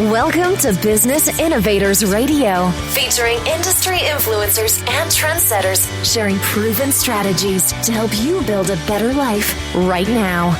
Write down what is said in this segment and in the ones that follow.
Welcome to Business Innovators Radio, featuring industry influencers and trendsetters sharing proven strategies to help you build a better life right now.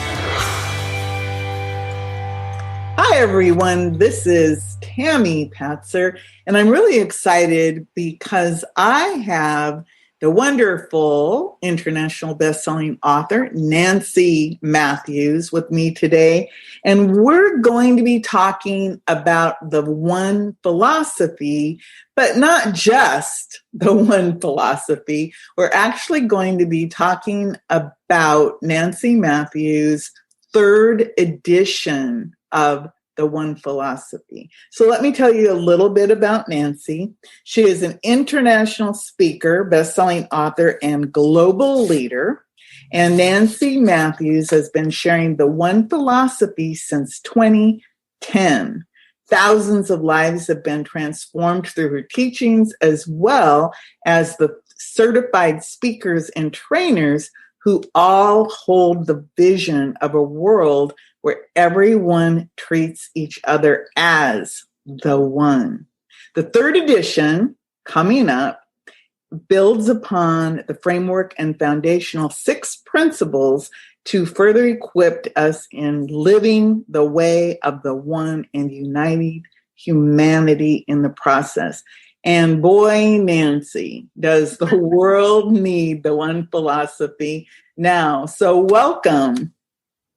Hi, everyone. This is Tammy Patzer, and I'm really excited because I have the wonderful international best-selling author, Nancy Matthews, with me today. And we're going to be talking about the one philosophy, but not just the one philosophy. We're actually going to be talking about Nancy Matthews' third edition of the one philosophy. So let me tell you a little bit about Nancy. She is an international speaker, best-selling author, and global leader. And Nancy Matthews has been sharing the one philosophy since 2010. Thousands of lives have been transformed through her teachings, as well as the certified speakers and trainers who all hold the vision of a world where everyone treats each other as the one. The third edition, coming up, builds upon the framework and foundational 6 principles to further equip us in living the way of the one and uniting humanity in the process. And boy, Nancy, does the world need the one philosophy now. So welcome.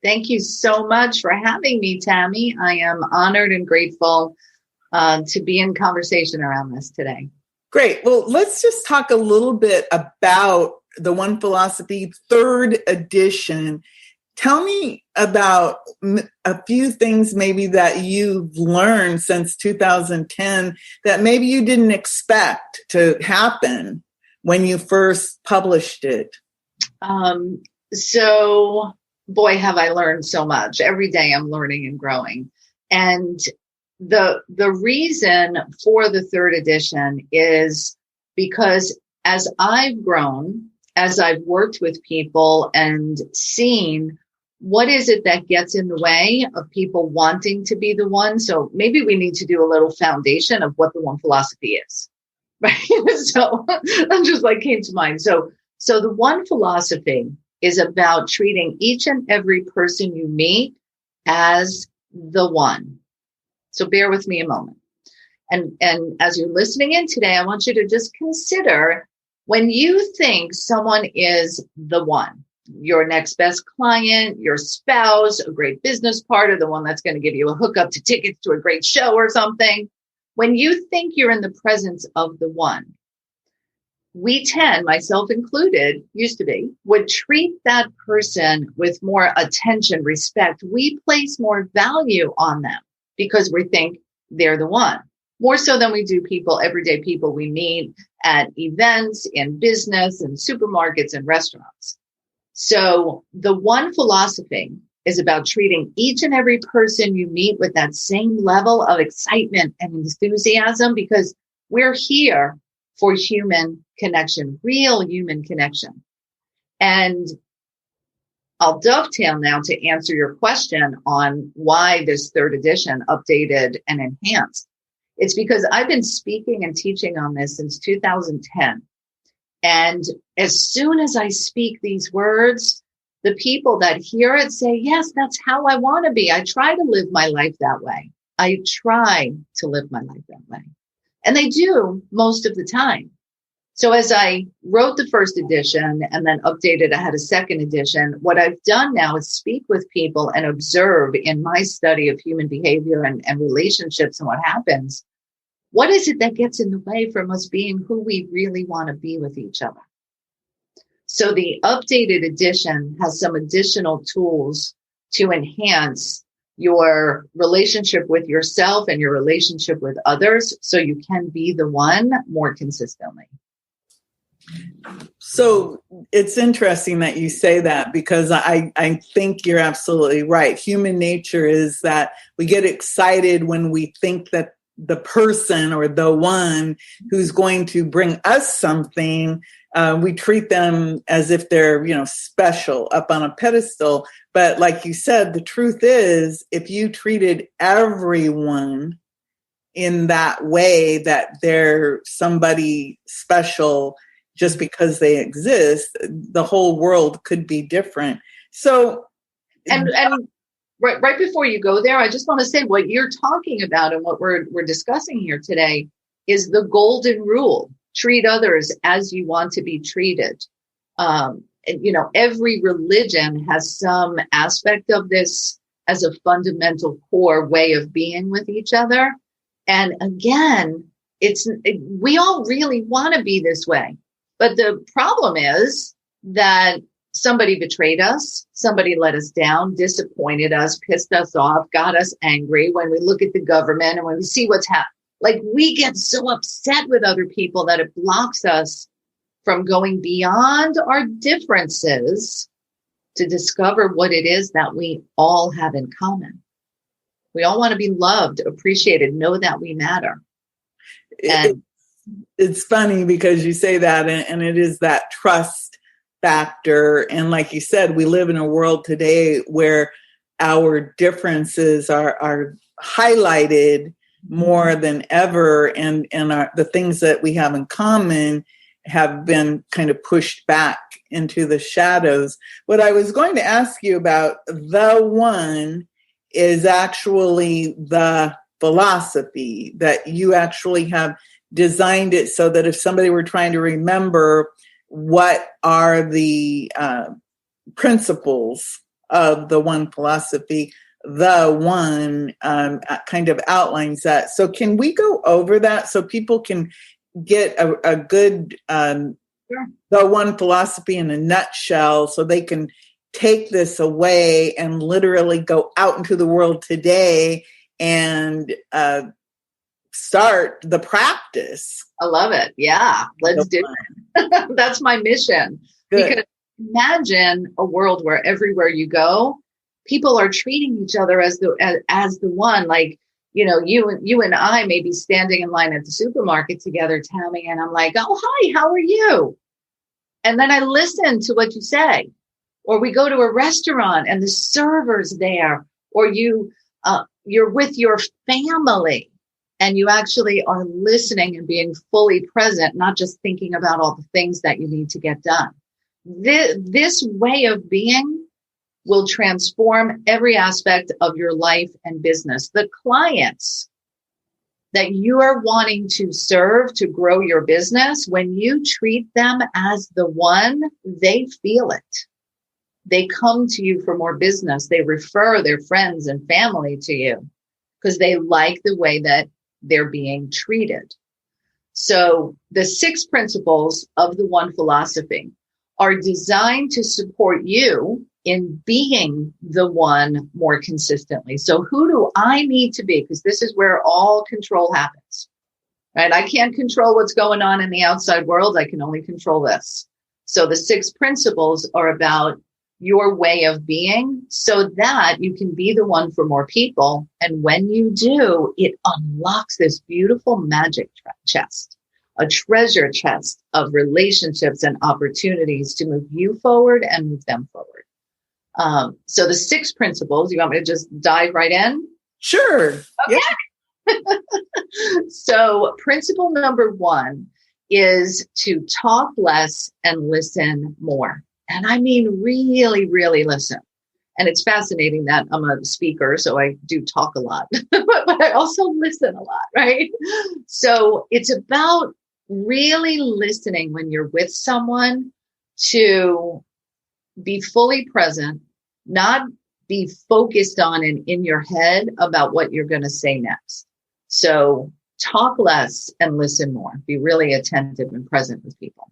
Thank you so much for having me, Tammy. I am honored and grateful to be in conversation around this today. Great. Well, let's just talk a little bit about the One Philosophy third edition. Tell me about a few things maybe that you've learned since 2010 that maybe you didn't expect to happen when you first published it. Boy, have I learned so much. Every day I'm learning and growing. And the reason for the third edition is because as I've grown, as I've worked with people and seen what is it that gets in the way of people wanting to be the one. So maybe we need to do a little foundation of what the one philosophy is. Right? So that just came to mind. So the one philosophy is about treating each and every person you meet as the one. So bear with me a moment. And as you're listening in today, I want you to just consider when you think someone is the one, your next best client, your spouse, a great business partner, the one that's going to give you a hookup to tickets to a great show or something. When you think you're in the presence of the one, we tend, myself included, would treat that person with more attention, respect. We place more value on them because we think they're the one. More so than we do everyday people we meet at events, in business, and supermarkets and restaurants. So the one philosophy is about treating each and every person you meet with that same level of excitement and enthusiasm because we're here for human connection, real human connection. And I'll dovetail now to answer your question on why this third edition updated and enhanced. It's because I've been speaking and teaching on this since 2010. And as soon as I speak these words, the people that hear it say, yes, that's how I want to be. I try to live my life that way. And they do most of the time. So as I wrote the first edition and then updated, I had a second edition. What I've done now is speak with people and observe in my study of human behavior and relationships and what happens. What is it that gets in the way from us being who we really want to be with each other? So the updated edition has some additional tools to enhance your relationship with yourself and your relationship with others so you can be the one more consistently. So it's interesting that you say that because I think you're absolutely right. Human nature is that we get excited when we think that the person or the one who's going to bring us something, we treat them as if they're, special up on a pedestal. But like you said, the truth is, if you treated everyone in that way that they're somebody special just because they exist. The whole world could be different. So, and right before you go there, I just want to say what you're talking about and what we're discussing here today is the golden rule. Treat others as you want to be treated. Every religion has some aspect of this as a fundamental core way of being with each other. And again, we all really want to be this way. But the problem is that somebody betrayed us, somebody let us down, disappointed us, pissed us off, got us angry when we look at the government and when we see what's happening. Like, we get so upset with other people that it blocks us from going beyond our differences to discover what it is that we all have in common. We all want to be loved, appreciated, know that we matter. It's funny because you say that, and it is that trust factor. And like you said, we live in a world today where our differences are highlighted more than ever, and the things that we have in common have been kind of pushed back into the shadows. What I was going to ask you about, the one, is actually the philosophy that you actually have designed it so that if somebody were trying to remember what are the principles of the one philosophy, the one kind of outlines that. So can we go over that so people can get a good, the one philosophy in a nutshell, so they can take this away and literally go out into the world today and start the practice? I love it. Yeah, let's do it. That's my mission. Good. Because imagine a world where everywhere you go, people are treating each other as the one. Like, you and I may be standing in line at the supermarket together, Tammy, and I'm like, oh, hi, how are you? And then I listen to what you say. Or we go to a restaurant and the server's there, or you're with your family and you actually are listening and being fully present, not just thinking about all the things that you need to get done. This way of being will transform every aspect of your life and business. The clients that you are wanting to serve to grow your business, when you treat them as the one, they feel it. They come to you for more business. They refer their friends and family to you because they like the way that they're being treated. So the 6 principles of the one philosophy are designed to support you in being the one more consistently. So who do I need to be? Because this is where all control happens, right? I can't control what's going on in the outside world. I can only control this. So the 6 principles are about your way of being so that you can be the one for more people. And when you do, it unlocks this beautiful magic chest, a treasure chest of relationships and opportunities to move you forward and move them forward. So the 6 principles, you want me to just dive right in? Sure. Okay. Yeah. So principle number 1 is to talk less and listen more. And I mean, really, really listen. And it's fascinating that I'm a speaker, so I do talk a lot, but I also listen a lot, right? So it's about really listening when you're with someone to be fully present, not be focused on and in your head about what you're going to say next. So talk less and listen more. Be really attentive and present with people.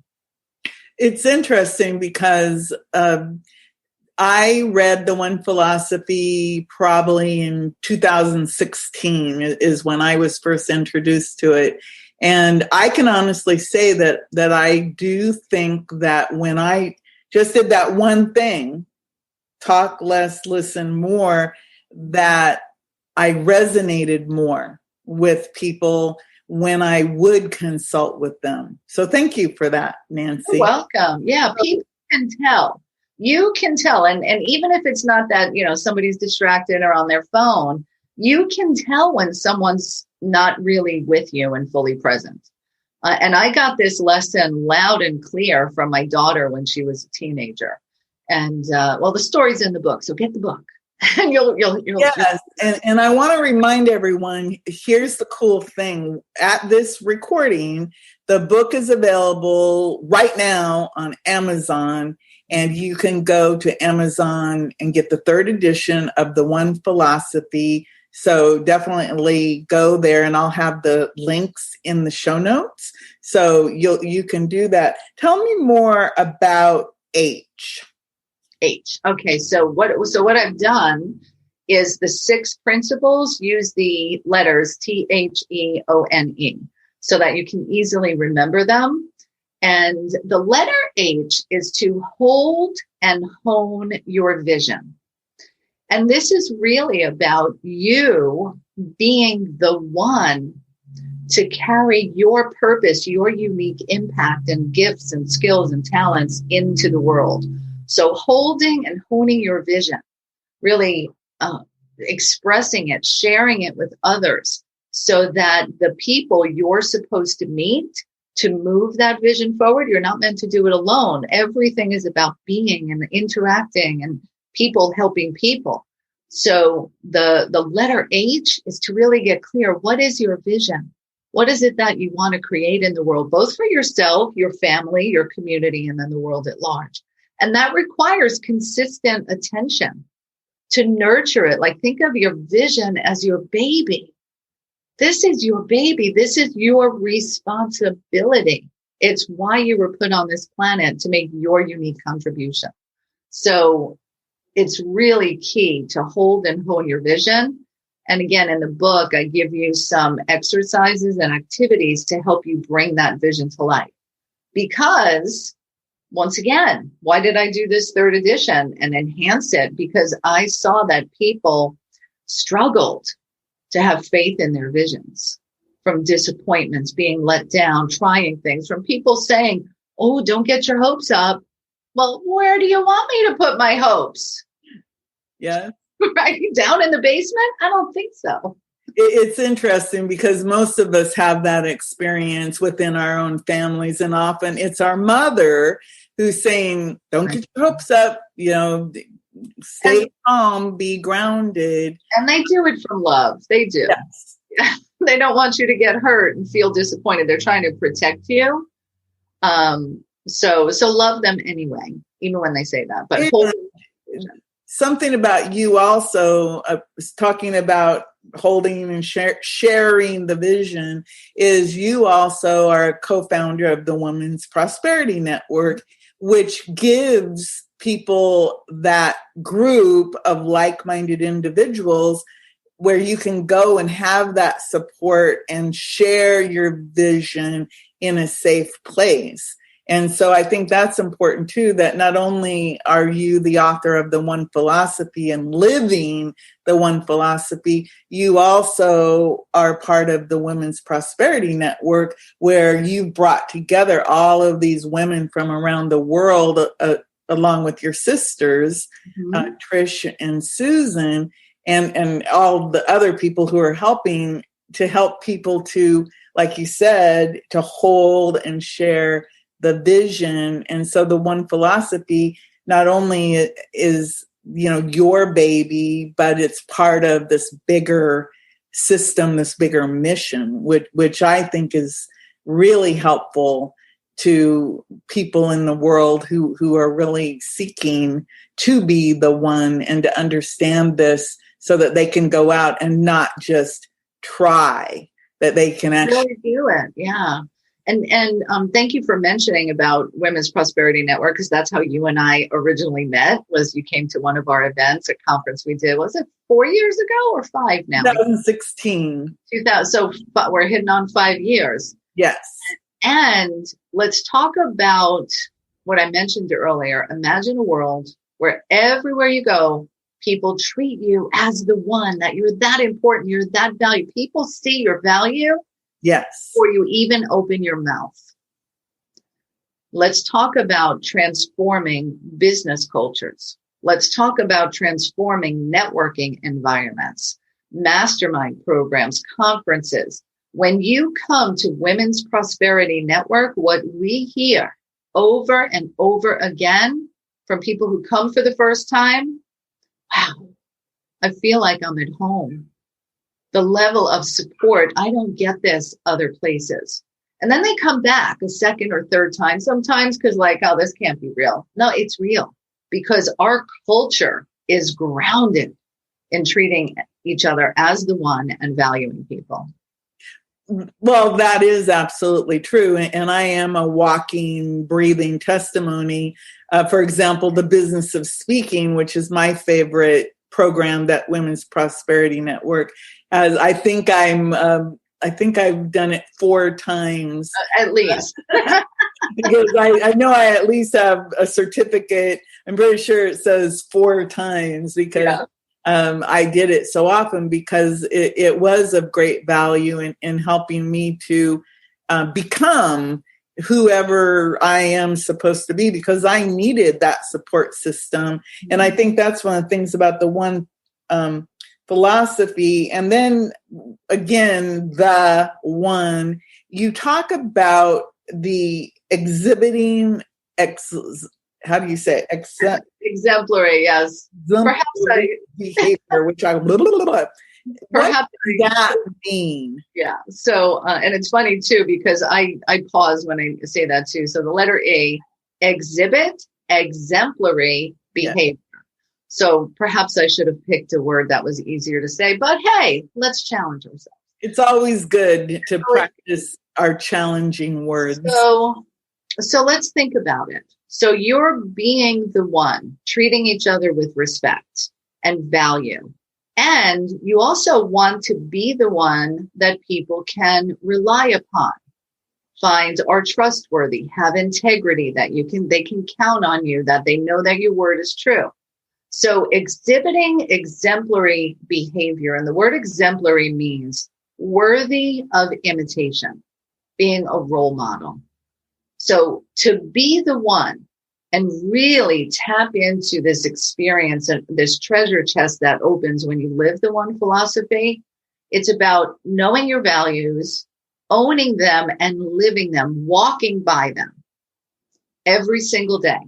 It's interesting because I read The One Philosophy probably in 2016 is when I was first introduced to it. And I can honestly say that I do think that when I just did that one thing, talk less, listen more, that I resonated more with people when I would consult with them. So thank you for that, Nancy. You're welcome. Yeah, people can tell. You can tell. And even if it's not that, somebody's distracted or on their phone, you can tell when someone's not really with you and fully present. And I got this lesson loud and clear from my daughter when she was a teenager. And the story's in the book, so get the book. And you'll yes. And I want to remind everyone, here's the cool thing. At this recording, the book is available right now on Amazon, and you can go to Amazon and get the 3rd edition of The One Philosophy. So definitely go there, and I'll have the links in the show notes. So you can do that. Tell me more about H. Okay, so what I've done is the 6 principles use the letters THEONE so that you can easily remember them. And the letter H is to hold and hone your vision. And this is really about you being the one to carry your purpose, your unique impact and gifts and skills and talents into the world. So holding and honing your vision, really expressing it, sharing it with others so that the people you're supposed to meet to move that vision forward, you're not meant to do it alone. Everything is about being and interacting and people helping people. So the letter H is to really get clear. What is your vision? What is it that you want to create in the world, both for yourself, your family, your community, and then the world at large? And that requires consistent attention to nurture it. Like, think of your vision as your baby. This is your baby. This is your responsibility. It's why you were put on this planet, to make your unique contribution. So it's really key to hold and hone your vision. And again, in the book, I give you some exercises and activities to help you bring that vision to life. Because once again, why did I do this 3rd edition and enhance it? Because I saw that people struggled to have faith in their visions, from disappointments, being let down, trying things, from people saying, oh, don't get your hopes up. Well, where do you want me to put my hopes? Yeah. Right? Down in the basement? I don't think so. It's interesting because most of us have that experience within our own families. And often it's our mother who's saying, don't get your hopes up, stay calm, be grounded. And they do it from love. They do. Yes. They don't want you to get hurt and feel disappointed. They're trying to protect you. So love them anyway, even when they say that. But something about you also talking about holding and sharing the vision is you also are a co-founder of the Women's Prosperity Network, which gives people that group of like-minded individuals where you can go and have that support and share your vision in a safe place. And so I think that's important too, that not only are you the author of The One Philosophy and living the One Philosophy, you also are part of the Women's Prosperity Network, where you brought together all of these women from around the world, along with your sisters, Trish and Susan, and all the other people who are helping to help people to, like you said, to hold and share the vision. And so the One Philosophy not only is, your baby, but it's part of this bigger system, this bigger mission, which I think is really helpful to people in the world who are really seeking to be the one and to understand this so that they can go out and not just try, that they can actually really do it. Yeah. And thank you for mentioning about Women's Prosperity Network, because that's how you and I originally met. Was you came to one of our events, a conference we did. Was it 4 years ago or 5 now? 2016. 2000. So we're hitting on 5 years. Yes. And let's talk about what I mentioned earlier. Imagine a world where everywhere you go, people treat you as the one, that you're that important, you're that value. People see your value. Yes. Before you even open your mouth. Let's talk about transforming business cultures. Let's talk about transforming networking environments. mastermind programs, conferences. When you come to Women's Prosperity Network, what we hear over and over again from people who come for the first time, wow, I feel like I'm at home. The level of support, I don't get this other places. And then they come back a second or third time sometimes because like, oh, this can't be real. No, it's real because our culture is grounded in treating each other as the one and valuing people. Well, that is absolutely true. And I am a walking, breathing testimony. For example, the Business of Speaking, which is my favorite program that Women's Prosperity Network has. I think I've done it 4 times. At least. Because I know I at least have a certificate. I'm pretty sure it says 4 times because I did it so often because it was of great value in helping me to become whoever I am supposed to be because I needed that support system. And I think that's one of the things about the one philosophy. And then again, the one, you talk about the exhibiting, how do you say it? Exemplary, yes. Perhaps behavior, which I perhaps what does that mean? Yeah. So, and it's funny too, because I pause when I say that too. So the letter E, exhibit exemplary behavior. Yeah. So perhaps I should have picked a word that was easier to say, but hey, let's challenge ourselves. It's always good to practice our challenging words. So let's think about it. So you're being the one, treating each other with respect and value. And you also want to be the one that people can rely upon, find are trustworthy, have integrity, that they can count on you, that they know that your word is true. So exhibiting exemplary behavior, and the word exemplary means worthy of imitation, being a role model. So to be the one and really tap into this experience and this treasure chest that opens when you live the one philosophy, it's about knowing your values, owning them and living them, walking by them every single day.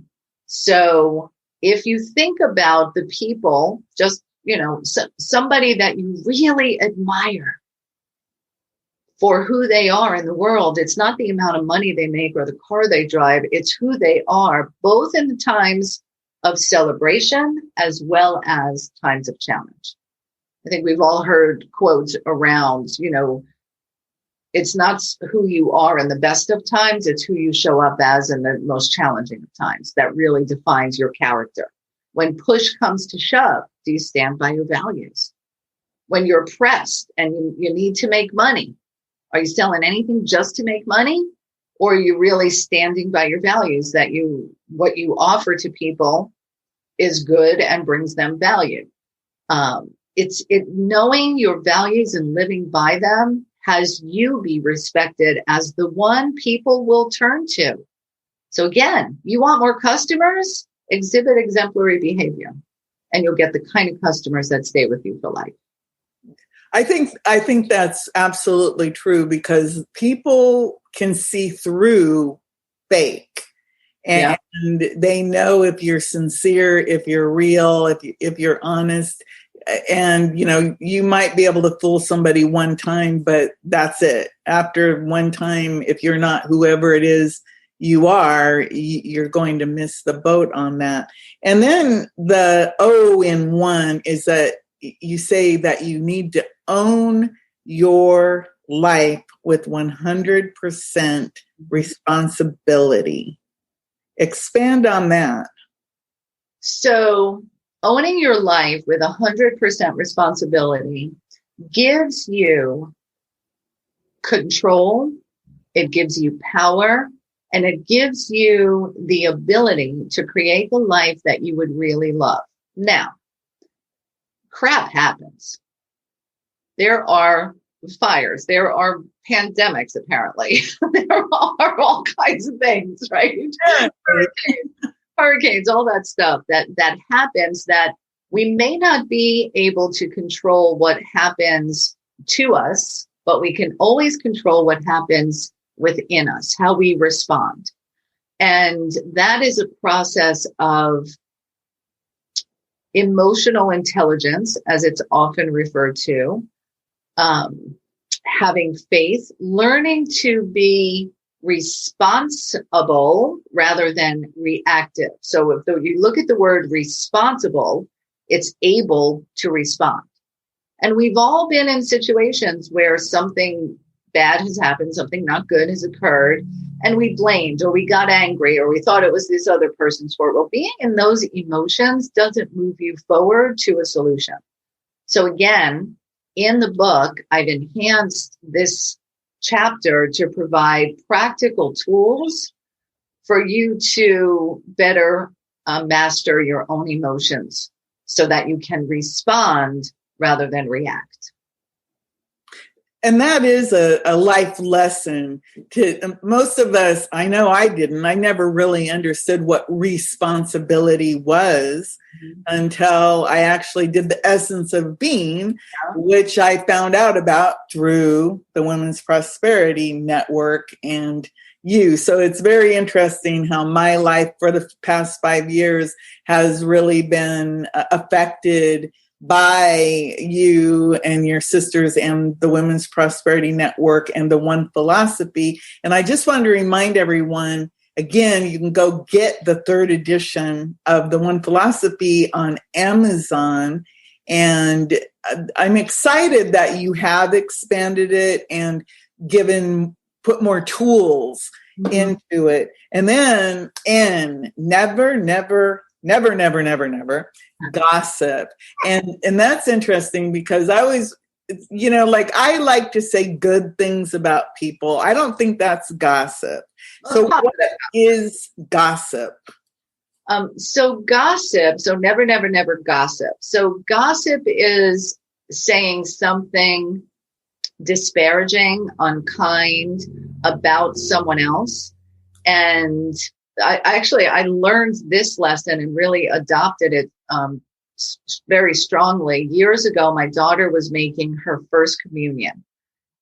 So if you think about the people, just, somebody that you really admire for who they are in the world, it's not the amount of money they make or the car they drive, it's who they are, both in the times of celebration as well as times of challenge. I think we've all heard quotes around, it's not who you are in the best of times, it's who you show up as in the most challenging of times that really defines your character. When push comes to shove, do you stand by your values? When you're pressed and you need to make money, are you selling anything just to make money? Or are you really standing by your values that what you offer to people is good and brings them value? It's knowing your values and living by them has you be respected as the one people will turn to. So again, you want more customers? Exhibit exemplary behavior, and you'll get the kind of customers that stay with you for life. I think that's absolutely true because people can see through fake, and they know if you're sincere, if you're real, if you're honest. And, you might be able to fool somebody one time, but that's it. After one time, if you're not whoever it is you are, you're going to miss the boat on that. And then the O in one is that you say that you need to own your life with 100% responsibility. Expand on that. So owning your life with 100% responsibility gives you control, it gives you power, and it gives you the ability to create the life that you would really love. Now, crap happens. There are fires. There are pandemics, apparently. There are all kinds of things, right? Hurricanes, all that stuff that happens that We may not be able to control what happens to us, but we can always control what happens within us, how we respond. And that is a process of emotional intelligence, as it's often referred to, having faith, learning to be responsible rather than reactive. So if you look at the word responsible, it's able to respond. And we've all been in situations where something bad has happened, something not good has occurred, and we blamed or we got angry or we thought it was this other person's fault. Well, being in those emotions doesn't move you forward to a solution. So again, in the book, I've enhanced this chapter to provide practical tools for you to better master your own emotions so that you can respond rather than react. And that is a life lesson to most of us. I know I didn't. I never really understood what responsibility was until I actually did the Essence of Being, which I found out about through the Women's Prosperity Network and you. So it's very interesting how my life for the past 5 years has really been affected by you and your sisters and the Women's Prosperity Network and the One Philosophy. And I just want to remind everyone, again, you can go get the 3rd edition of the One Philosophy on Amazon. And I'm excited that you have expanded it and put more tools into it. And then never gossip. And that's interesting because I always, I like to say good things about people. I don't think that's gossip. So what is gossip? So never gossip. So gossip is saying something disparaging, unkind about someone else. And I learned this lesson and really adopted it very strongly. Years ago, my daughter was making her first communion,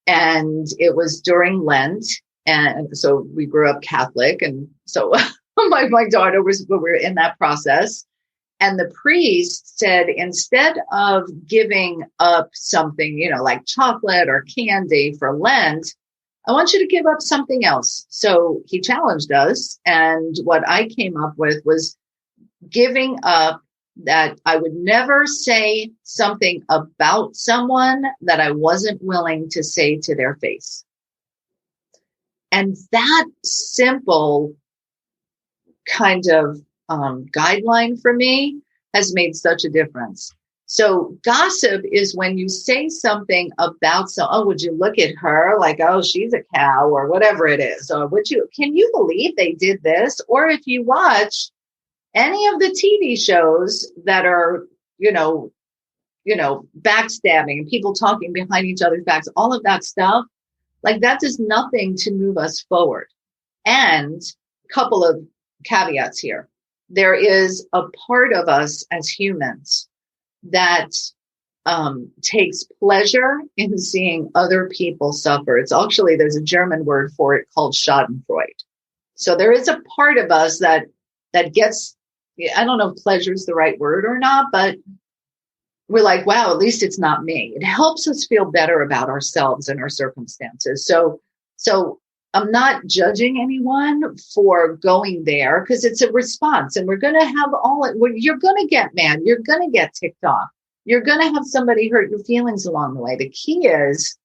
and it was during Lent. And so we grew up Catholic. And so my daughter we were in that process. And the priest said, instead of giving up something, like chocolate or candy for Lent, I want you to give up something else. So he challenged us. And what I came up with was giving up that I would never say something about someone that I wasn't willing to say to their face. And that simple kind of guideline for me has made such a difference. So gossip is when you say something about would you look at her like, oh, she's a cow or whatever it is. Or can you believe they did this? Or if you watch any of the TV shows that are, backstabbing and people talking behind each other's backs, all of that stuff, like that does nothing to move us forward. And a couple of caveats here. There is a part of us as humans that takes pleasure in seeing other people suffer. It's actually, there's a German word for it called Schadenfreude. So there is a part of us that gets, I don't know if pleasure is the right word or not, but we're like, wow, at least it's not me. It helps us feel better about ourselves and our circumstances. So I'm not judging anyone for going there because it's a response, and we're going to have you're going to get mad. You're going to get ticked off. You're going to have somebody hurt your feelings along the way. The key is,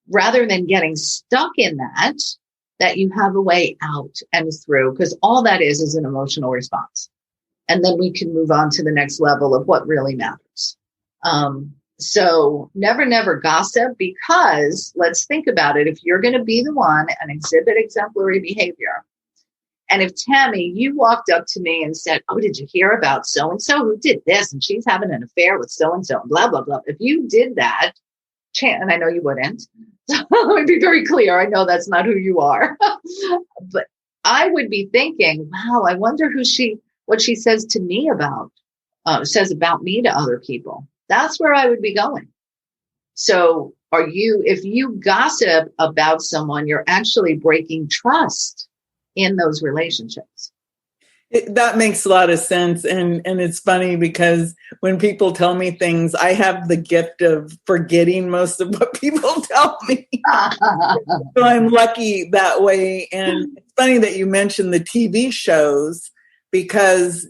rather than getting stuck in that you have a way out and through, because all that is an emotional response. And then we can move on to the next level of what really matters. So never gossip, because let's think about it. If you're going to be the one and exhibit exemplary behavior, and if Tammy, you walked up to me and said, oh, did you hear about so-and-so who did this? And she's having an affair with so-and-so, blah, blah, blah. If you did that, and I know you wouldn't, so let me be very clear. I know that's not who you are, but I would be thinking, wow, I wonder what she says to me about says about me to other people. That's where I would be going. So if you gossip about someone, you're actually breaking trust in those relationships. That makes a lot of sense. And it's funny because when people tell me things, I have the gift of forgetting most of what people tell me. So I'm lucky that way. And it's funny that you mentioned the TV shows because,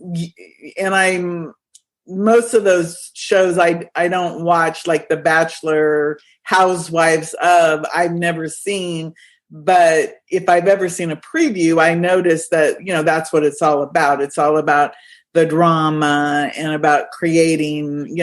most of those shows I don't watch, like The Bachelor, Housewives of, I've never seen. But if I've ever seen a preview, I notice that, that's what it's all about. It's all about the drama and about creating,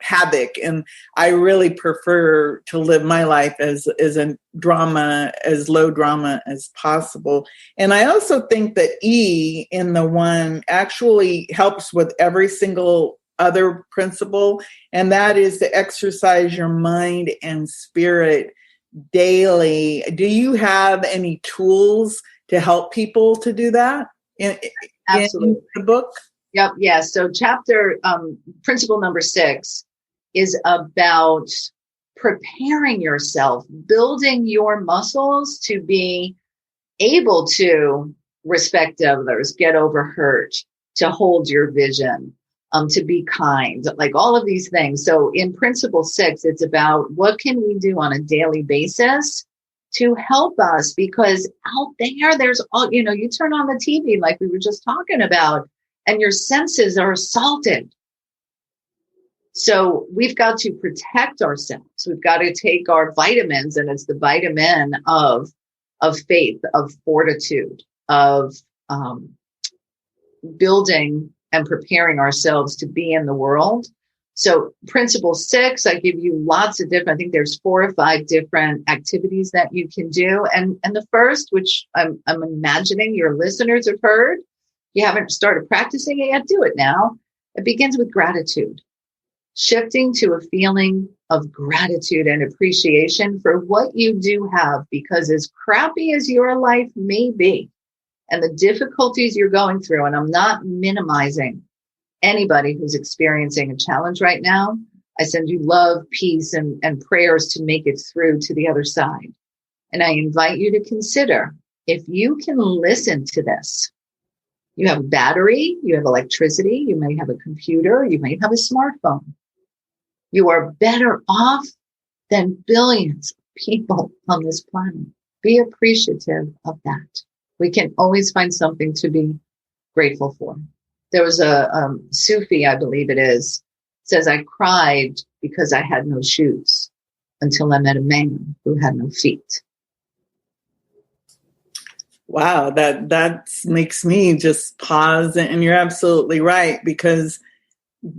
havoc. And I really prefer to live my life as a drama, as low drama as possible. And I also think that E in the one actually helps with every single other principle. And that is to exercise your mind and spirit daily. Do you have any tools to help people to do that Absolutely. in the book? Yep. Yeah. So principle number 6 is about preparing yourself, building your muscles to be able to respect others, get over hurt, to hold your vision, to be kind, like all of these things. So in principle 6, it's about what can we do on a daily basis to help us, because out there's all, you turn on the TV like we were just talking about, and your senses are assaulted. So we've got to protect ourselves. We've got to take our vitamins, and it's the vitamin of faith, of fortitude, of building and preparing ourselves to be in the world. So principle 6, I give you lots of I think there's 4 or 5 different activities that you can do. And the first, which I'm imagining your listeners have heard, you haven't started practicing it yet, do it now. It begins with gratitude, shifting to a feeling of gratitude and appreciation for what you do have, because as crappy as your life may be, and the difficulties you're going through, and I'm not minimizing anybody who's experiencing a challenge right now. I send you love, peace, and prayers to make it through to the other side. And I invite you to consider, if you can listen to this, you have a battery, you have electricity, you may have a computer, you may have a smartphone. You are better off than billions of people on this planet. Be appreciative of that. We can always find something to be grateful for. There was a Sufi, I believe it is, says, I cried because I had no shoes until I met a man who had no feet. Wow, that makes me just pause. And you're absolutely right, because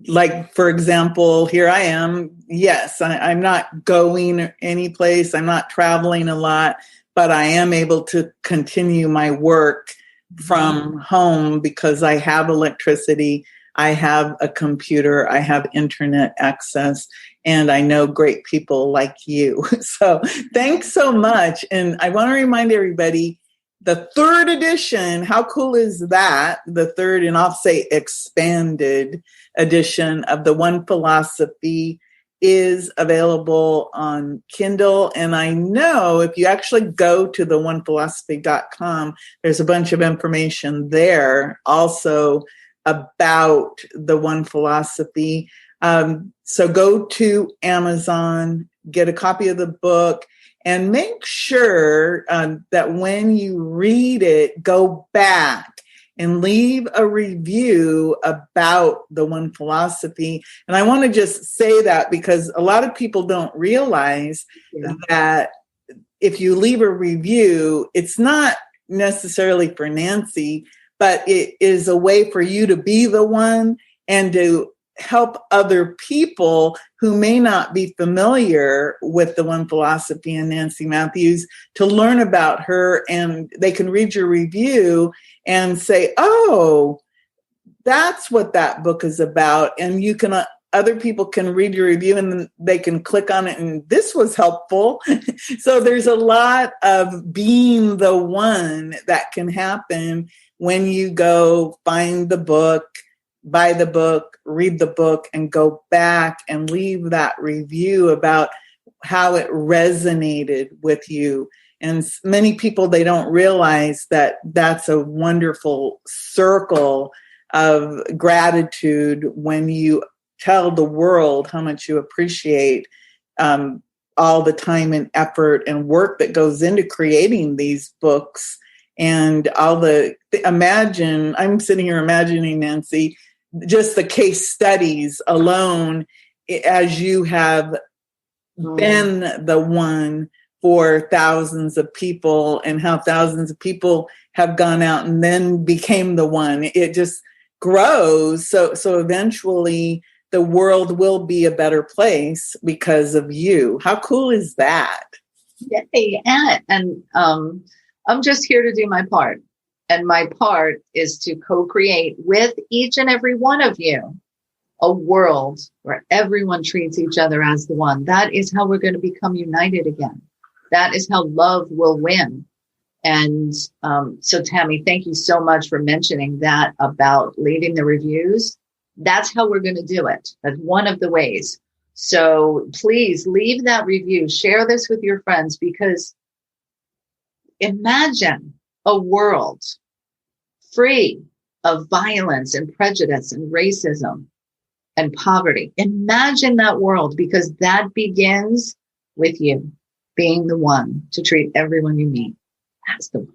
like, for example, here I am. Yes, I'm not going any place. I'm not traveling a lot, but I am able to continue my work from home because I have electricity, I have a computer, I have internet access, and I know great people like you. So thanks so much. And I want to remind everybody, the 3rd edition, how cool is that? The 3rd, and I'll say expanded edition of The One Philosophy is available on Kindle. And I know if you actually go to theonephilosophy.com, there's a bunch of information there also about The One Philosophy. So go to Amazon, get a copy of the book, and make sure that when you read it, go back and leave a review about The One Philosophy. And I want to just say that because a lot of people don't realize that if you leave a review, it's not necessarily for Nancy, but it is a way for you to be the one and to help other people who may not be familiar with The One Philosophy and Nancy Matthews to learn about her, and they can read your review and say, oh, that's what that book is about. And you can, other people can read your review and they can click on it and this was helpful. So there's a lot of being the one that can happen when you go find the book, buy the book, read the book, and go back and leave that review about how it resonated with you. And many people, they don't realize that that's a wonderful circle of gratitude when you tell the world how much you appreciate all the time and effort and work that goes into creating these books. And imagine, I'm sitting here imagining, Nancy, just the case studies alone as you have been the one for thousands of people, and how thousands of people have gone out and then became the one. It just grows. So eventually the world will be a better place because of you. How cool is that? Yay. And I'm just here to do my part. And my part is to co-create with each and every one of you a world where everyone treats each other as the one. That is how we're going to become united again. That is how love will win. And so, Tammy, thank you so much for mentioning that about leaving the reviews. That's how we're going to do it. That's one of the ways. So please leave that review. Share this with your friends, because imagine a world free of violence and prejudice and racism and poverty. Imagine that world, because that begins with you being the one to treat everyone you meet as the one.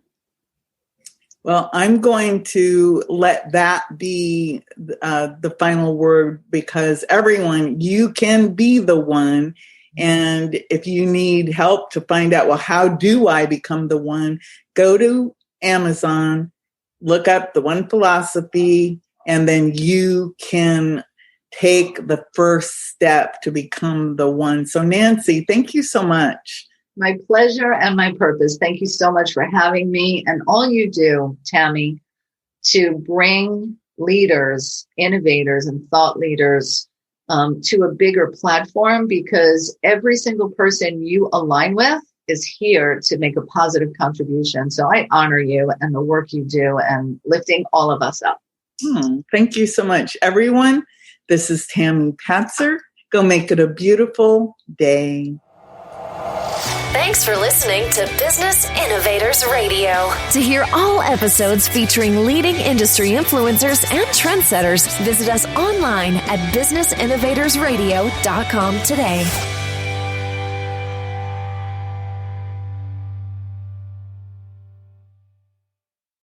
Well, I'm going to let that be the final word, because everyone, you can be the one. And if you need help to find out, well, how do I become the one? Go to Amazon, look up The One Philosophy, and then you can take the first step to become the one. So, Nancy, thank you so much. My pleasure and my purpose. Thank you so much for having me, and all you do, Tammy, to bring leaders, innovators, and thought leaders to a bigger platform, because every single person you align with is here to make a positive contribution. So I honor you and the work you do and lifting all of us up. Thank you so much, everyone. This is Tammy Patzer. Go make it a beautiful day. Thanks for listening to Business Innovators Radio. To hear all episodes featuring leading industry influencers and trendsetters, visit us online at businessinnovatorsradio.com today.